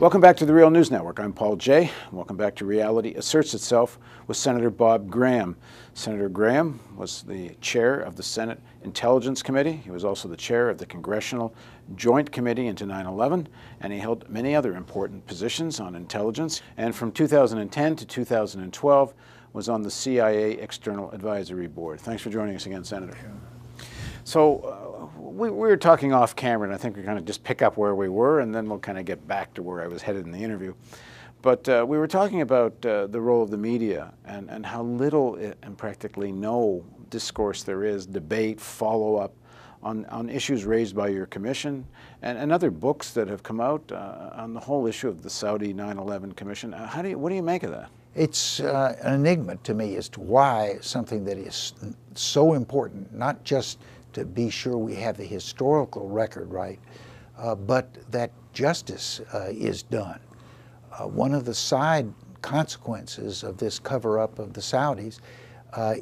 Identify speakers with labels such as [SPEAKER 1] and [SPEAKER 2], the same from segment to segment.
[SPEAKER 1] Welcome back to the Real News Network. I'm Paul Jay. Welcome back to Reality Asserts Itself with Senator Bob Graham. Senator Graham was the chair of the Senate Intelligence Committee. He was also the chair of the Congressional Joint Committee into 9/11, and he held many other important positions on intelligence. And from 2010 to 2012, was on the CIA External Advisory Board. Thanks for joining us again, Senator. So we were talking off camera, and I think we're going to just pick up where we were, and then we'll kind of get back to where I was headed in the interview. But we were talking about the role of the media and how little and practically no discourse there is, debate, follow-up on issues raised by your commission and other books that have come out on the whole issue of the Saudi 9/11 Commission. What do you make of that?
[SPEAKER 2] It's an enigma to me as to why something that is so important, not just to be sure we have the historical record right, but that justice is done. One of the side consequences of this cover-up of the Saudis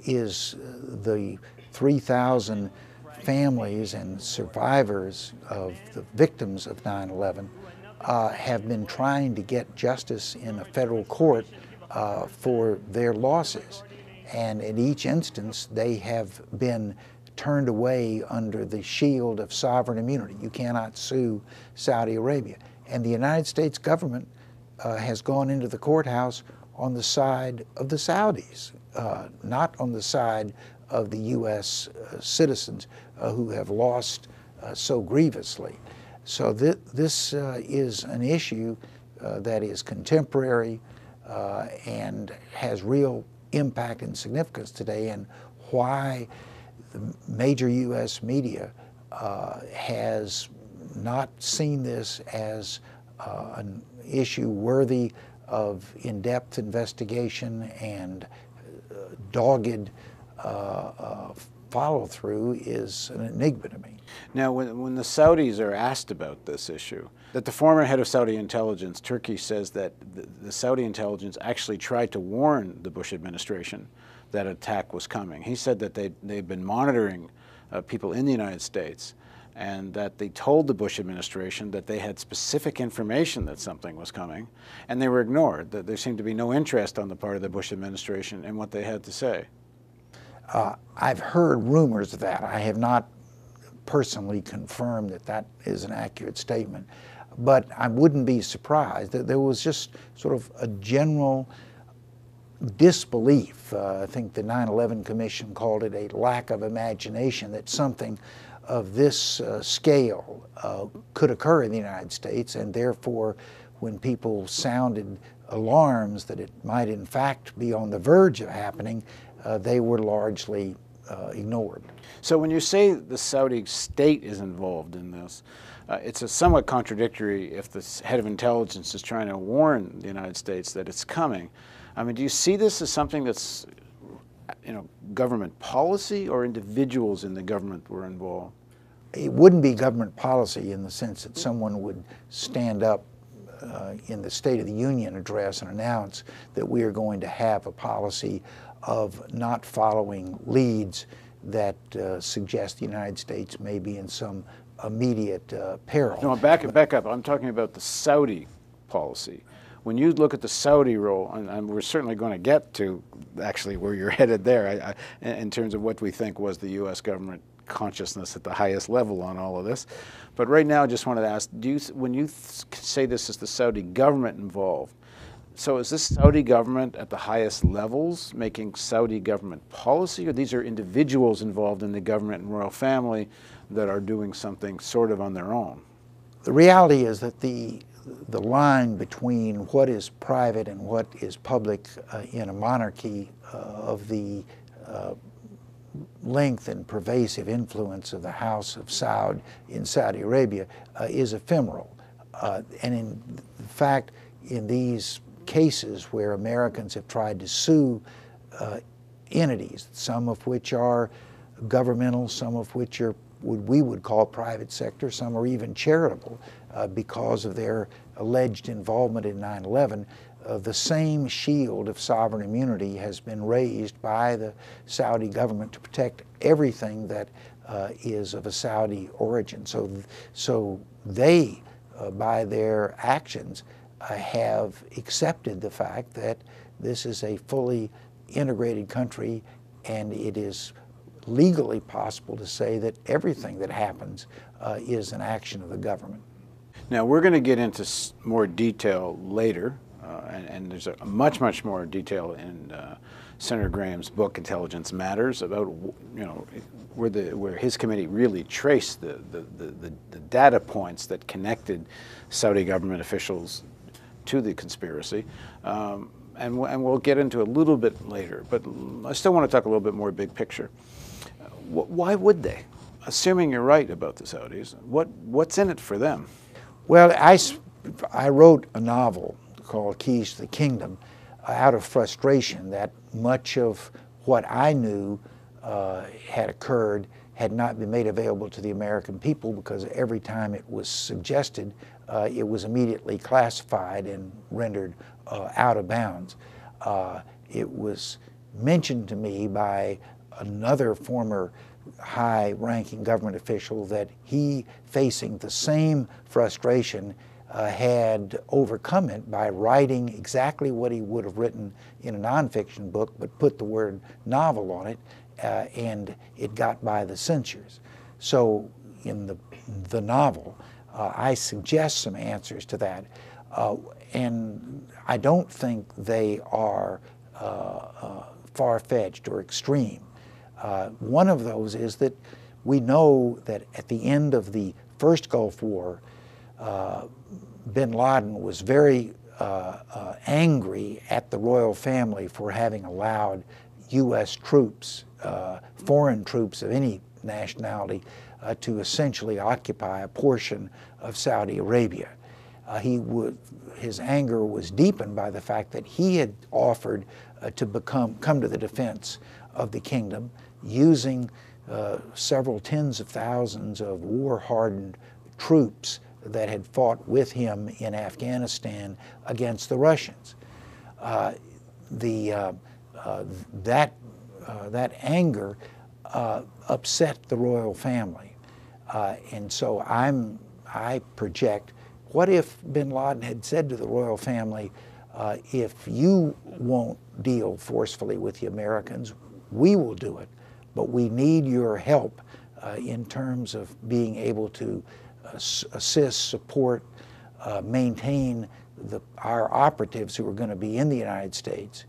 [SPEAKER 2] is the 3,000 families and survivors of the victims of 9/11 have been trying to get justice in a federal court for their losses. And in each instance, they have been turned away under the shield of sovereign immunity. You cannot sue Saudi Arabia. And the United States government has gone into the courthouse on the side of the Saudis, not on the side of the U.S. citizens who have lost so grievously. So this is an issue that is contemporary and has real impact and significance today, and why the major U.S. media has not seen this as an issue worthy of in-depth investigation and dogged follow-through is an enigma to me.
[SPEAKER 1] Now, when the Saudis are asked about this issue, that the former head of Saudi intelligence, Turkey, says that the Saudi intelligence actually tried to warn the Bush administration that attack was coming. He said that they've been monitoring people in the United States, and that they told the Bush administration that they had specific information that something was coming, and they were ignored, that there seemed to be no interest on the part of the Bush administration in what they had to say.
[SPEAKER 2] I've heard rumors of that. I have not personally confirmed that that is an accurate statement, but I wouldn't be surprised that there was just sort of a general disbelief. I think the 9/11 Commission called it a lack of imagination that something of this scale could occur in the United States, and therefore when people sounded alarms that it might in fact be on the verge of happening, they were largely ignored.
[SPEAKER 1] So when you say the Saudi state is involved in this, it's a somewhat contradictory if the head of intelligence is trying to warn the United States that it's coming. I mean, do you see this as something that's, government policy, or individuals in the government were involved?
[SPEAKER 2] It wouldn't be government policy in the sense that someone would stand up in the State of the Union address and announce that we are going to have a policy of not following leads that suggest the United States may be in some immediate peril.
[SPEAKER 1] No, back up. I'm talking about the Saudi policy. When you look at the Saudi role, and we're certainly going to get to actually where you're headed there, in terms of what we think was the U.S. government consciousness at the highest level on all of this. But right now, I just wanted to ask, when you say this is the Saudi government involved, so is this Saudi government at the highest levels making Saudi government policy, or these are individuals involved in the government and royal family that are doing something sort of on their own?
[SPEAKER 2] The reality is that the line between what is private and what is public in a monarchy of the length and pervasive influence of the House of Saud in Saudi Arabia is ephemeral. And in fact, in these cases where Americans have tried to sue entities, some of which are governmental, some of which are what we would call private sector, some are even charitable because of their alleged involvement in 9/11, the same shield of sovereign immunity has been raised by the Saudi government to protect everything that is of a Saudi origin. So they, by their actions, have accepted the fact that this is a fully integrated country, and it is legally possible to say that everything that happens is an action of the government.
[SPEAKER 1] Now, we're going to get into more detail later, and there's a much more detail in Senator Graham's book, Intelligence Matters, about where his committee really traced the data points that connected Saudi government officials to the conspiracy. And we'll get into a little bit later, but I still want to talk a little bit more big picture. Why would they? Assuming you're right about the Saudis, what's in it for them?
[SPEAKER 2] Well, I wrote a novel called Keys to the Kingdom out of frustration that much of what I knew had occurred had not been made available to the American people, because every time it was suggested, it was immediately classified and rendered out of bounds. It was mentioned to me by another former high-ranking government official that he, facing the same frustration, had overcome it by writing exactly what he would have written in a nonfiction book, but put the word novel on it, and it got by the censors. So in the novel, I suggest some answers to that, and I don't think they are far-fetched or extreme. One of those is that we know that at the end of the first Gulf War, bin Laden was very angry at the royal family for having allowed U.S. troops, foreign troops of any nationality, to essentially occupy a portion of Saudi Arabia. His anger was deepened by the fact that he had offered to come to the defense of the kingdom using several tens of thousands of war-hardened troops that had fought with him in Afghanistan against the Russians. That anger upset the royal family, and so I project, what if bin Laden had said to the royal family, if you won't deal forcefully with the Americans, we will do it, but we need your help in terms of being able to assist, support, maintain our operatives who are going to be in the United States.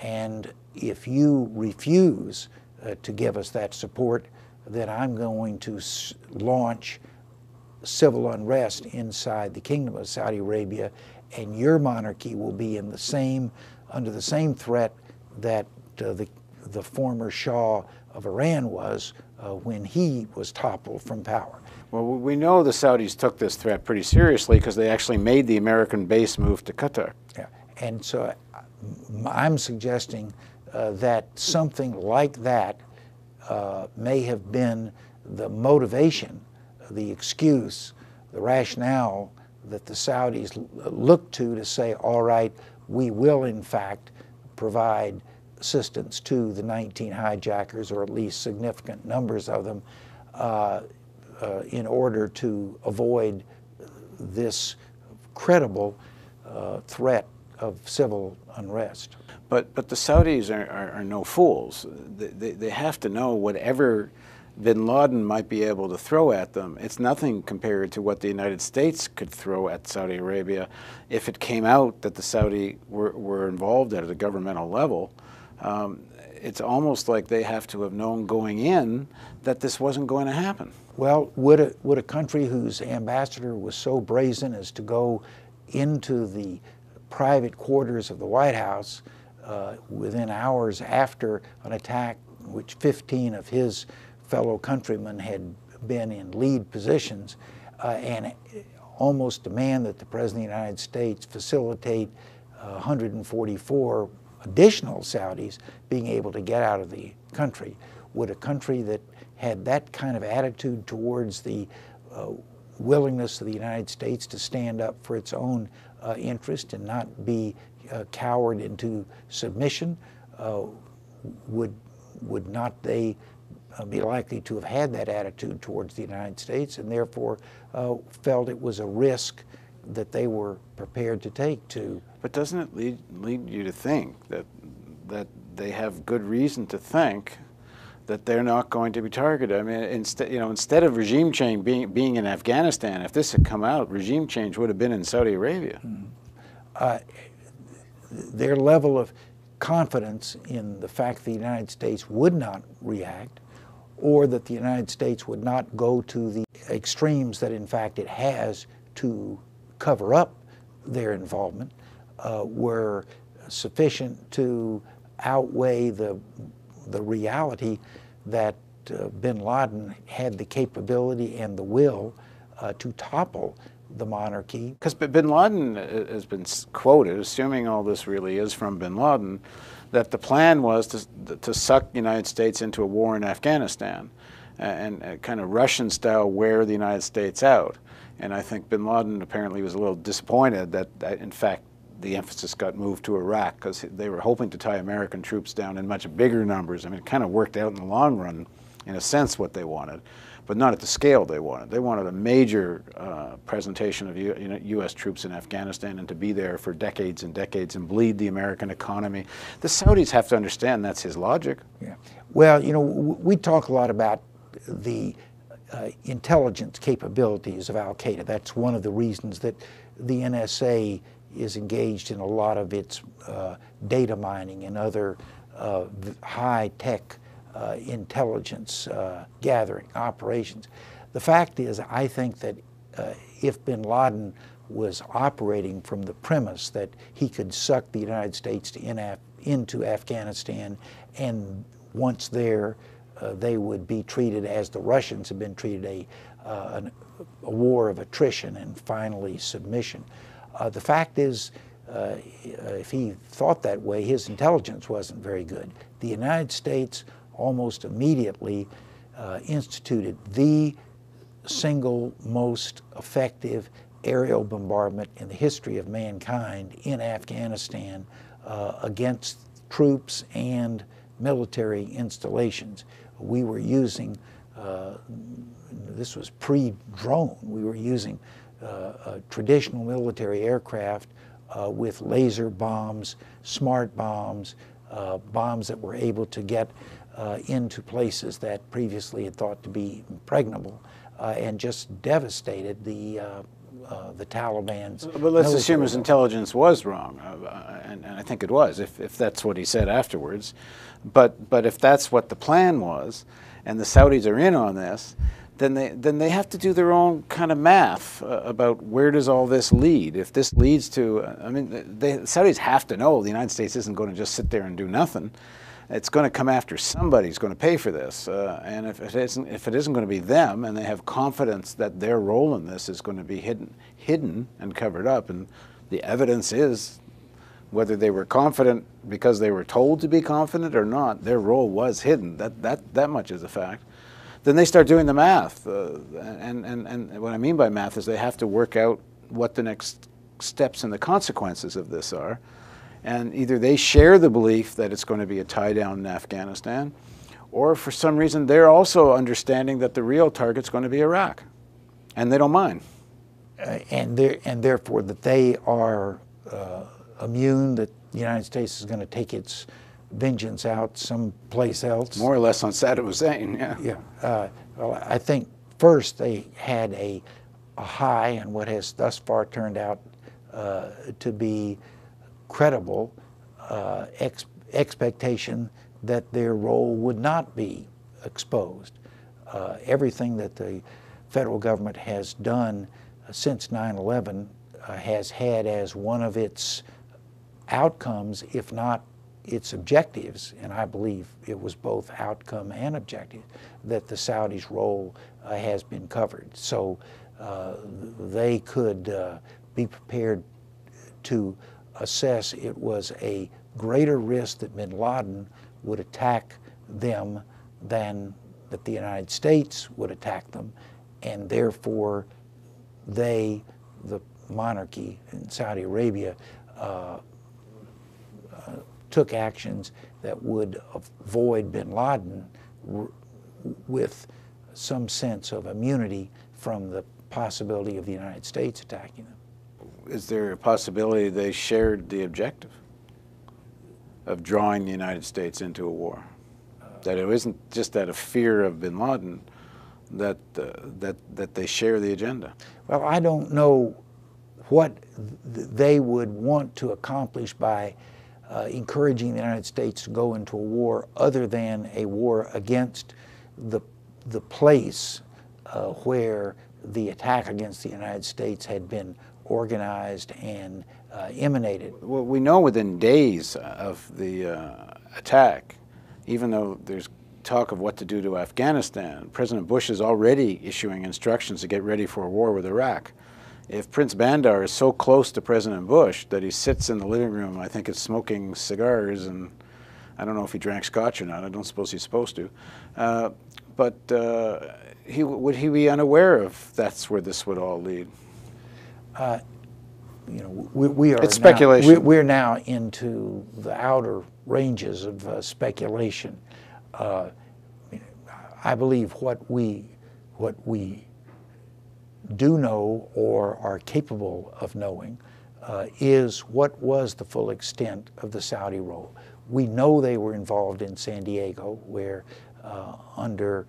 [SPEAKER 2] And if you refuse to give us that support, then I'm going to launch civil unrest inside the Kingdom of Saudi Arabia, and your monarchy will be under the same threat that the former Shah of Iran was when he was toppled from power.
[SPEAKER 1] Well, we know the Saudis took this threat pretty seriously, because they actually made the American base move to Qatar.
[SPEAKER 2] Yeah. And so I'm suggesting that something like that may have been the motivation, the excuse, the rationale that the Saudis looked to say, all right, we will in fact provide assistance to the 19 hijackers, or at least significant numbers of them, in order to avoid this credible threat of civil unrest.
[SPEAKER 1] But the Saudis are no fools. They have to know whatever bin Laden might be able to throw at them, it's nothing compared to what the United States could throw at Saudi Arabia if it came out that the Saudi were involved at a governmental level. It's almost like they have to have known going in that this wasn't going to happen.
[SPEAKER 2] Well, would a country whose ambassador was so brazen as to go into the private quarters of the White House within hours after an attack which 15 of his fellow countrymen had been in lead positions, and almost demand that the President of the United States facilitate 144 additional Saudis being able to get out of the country? Would a country that had that kind of attitude towards the willingness of the United States to stand up for its own interest and not be cowered into submission, would not they be likely to have had that attitude towards the United States, and therefore felt it was a risk that they were prepared to take to.
[SPEAKER 1] But doesn't it lead you to think that they have good reason to think that they're not going to be targeted? I mean, instead of regime change being in Afghanistan, if this had come out, regime change would have been in Saudi Arabia.
[SPEAKER 2] Their level of confidence in the fact that the United States would not react, or that the United States would not go to the extremes that in fact it has to cover up their involvement, were sufficient to outweigh the reality that bin Laden had the capability and the will to topple the monarchy.
[SPEAKER 1] Because bin Laden has been quoted, assuming all this really is from bin Laden, that the plan was to suck the United States into a war in Afghanistan and kind of Russian style wear the United States out. And I think bin Laden apparently was a little disappointed that in fact the emphasis got moved to Iraq, because they were hoping to tie American troops down in much bigger numbers. I mean, it kind of worked out in the long run, in a sense, what they wanted, but not at the scale they wanted. They wanted a major presentation of U.S. troops in Afghanistan, and to be there for decades and decades and bleed the American economy. The Saudis have to understand that's his logic.
[SPEAKER 2] Yeah. Well, we talk a lot about the intelligence capabilities of Al-Qaeda. That's one of the reasons that the NSA is engaged in a lot of its data mining and other high-tech intelligence gathering operations. The fact is, I think that if bin Laden was operating from the premise that he could suck the United States into Afghanistan, and once there, they would be treated as the Russians have been treated, a war of attrition and finally submission. The fact is, if he thought that way, his intelligence wasn't very good. The United States almost immediately instituted the single most effective aerial bombardment in the history of mankind in Afghanistan against troops and military installations. We were using, this was pre-drone, we were using traditional military aircraft with laser bombs, smart bombs, bombs that were able to get into places that previously had thought to be impregnable, and just devastated the Taliban's.
[SPEAKER 1] But let's assume his intelligence was wrong, and I think it was, if that's what he said afterwards. But if that's what the plan was, and the Saudis are in on this, then they have to do their own kind of math about where does all this lead. If this leads to, I mean, the Saudis have to know the United States isn't going to just sit there and do nothing. It's going to come after somebody's going to pay for this, and if it isn't going to be them, and they have confidence that their role in this is going to be hidden and covered up, and the evidence is, whether they were confident because they were told to be confident or not, their role was hidden. That much is a fact. Then they start doing the math, and what I mean by math is they have to work out what the next steps and the consequences of this are. And either they share the belief that it's going to be a tie down in Afghanistan, or for some reason they're also understanding that the real target's going to be Iraq, and they don't mind.
[SPEAKER 2] And therefore that they are immune, that the United States is going to take its vengeance out someplace else.
[SPEAKER 1] More or less on Saddam Hussein, yeah.
[SPEAKER 2] Yeah. Well, I think first they had a high, and what has thus far turned out to be credible expectation that their role would not be exposed. Everything that the federal government has done since 9/11 has had as one of its outcomes, if not its objectives, and I believe it was both outcome and objective, that the Saudis' role has been covered. So they could be prepared to assess it was a greater risk that bin Laden would attack them than that the United States would attack them, and therefore they, the monarchy in Saudi Arabia, took actions that would avoid bin Laden with some sense of immunity from the possibility of the United States attacking them.
[SPEAKER 1] is there a possibility they shared the objective of drawing the United States into a war? That it isn't just out of fear of bin Laden, that they share the agenda?
[SPEAKER 2] Well, I don't know what they would want to accomplish by encouraging the United States to go into a war other than a war against the place where the attack against the United States had been organized and emanated.
[SPEAKER 1] Well, we know within days of the attack, even though there's talk of what to do to Afghanistan, President Bush is already issuing instructions to get ready for a war with Iraq. If Prince Bandar is so close to President Bush that he sits in the living room, I think it's smoking cigars, and I don't know if he drank scotch or not. I don't suppose he's supposed to. But would he be unaware of that's where this would all lead?
[SPEAKER 2] You know, we are
[SPEAKER 1] it's speculation.
[SPEAKER 2] We're now into the outer ranges of speculation. I believe what we do know or are capable of knowing is what was the full extent of the Saudi role. We know they were involved in San Diego, where under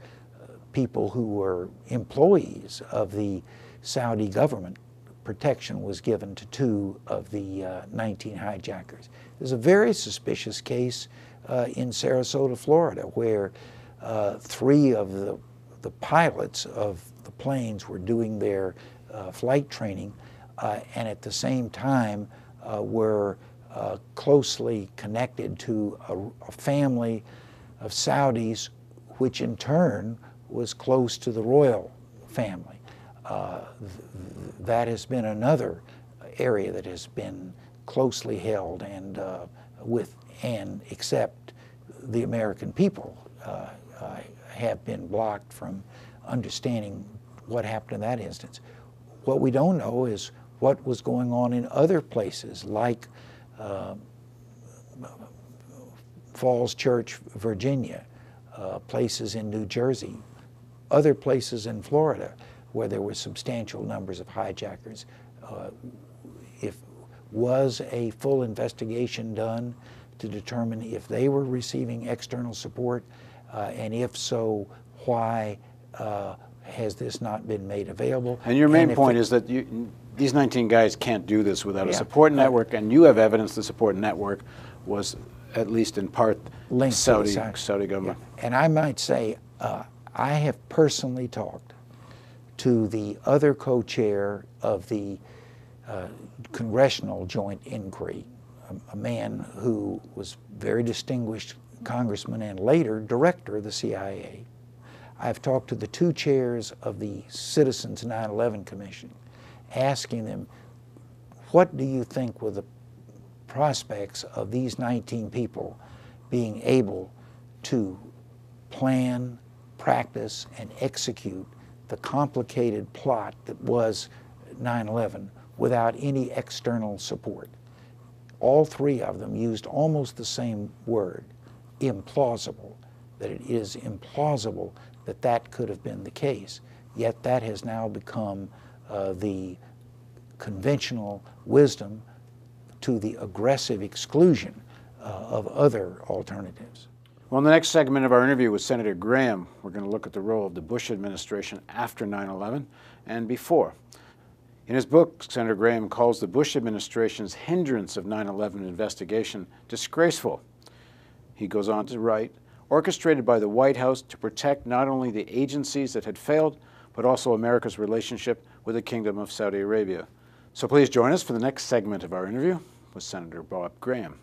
[SPEAKER 2] people who were employees of the Saudi government, protection was given to 2 of the 19 hijackers. There's a very suspicious case in Sarasota, Florida, where 3 of the pilots of the planes were doing their flight training and at the same time were closely connected to a family of Saudis, which in turn was close to the royal family. That has been another area that has been closely held and except the American people have been blocked from understanding what happened in that instance. What we don't know is what was going on in other places like Falls Church, Virginia, places in New Jersey, other places in Florida where there were substantial numbers of hijackers. Was a full investigation done to determine if they were receiving external support, and if so, why has this not been made available?
[SPEAKER 1] And your main point is that these 19 guys can't do this without a support network, and you have evidence the support network was at least in part linked to the Saudi government.
[SPEAKER 2] Yeah. And I might say I have personally talked to the other co-chair of the Congressional Joint Inquiry, a man who was very distinguished congressman and later director of the CIA. I've talked to the 2 chairs of the Citizens 9/11 Commission, asking them, what do you think were the prospects of these 19 people being able to plan, practice, and execute the complicated plot that was 9/11 without any external support? All 3 of them used almost the same word, implausible, that it is implausible that that could have been the case. Yet that has now become the conventional wisdom to the aggressive exclusion of other alternatives.
[SPEAKER 1] Well, in the next segment of our interview with Senator Graham, we're going to look at the role of the Bush administration after 9/11 and before. In his book, Senator Graham calls the Bush administration's hindrance of 9/11 investigation disgraceful. He goes on to write, orchestrated by the White House to protect not only the agencies that had failed, but also America's relationship with the Kingdom of Saudi Arabia. So please join us for the next segment of our interview with Senator Bob Graham.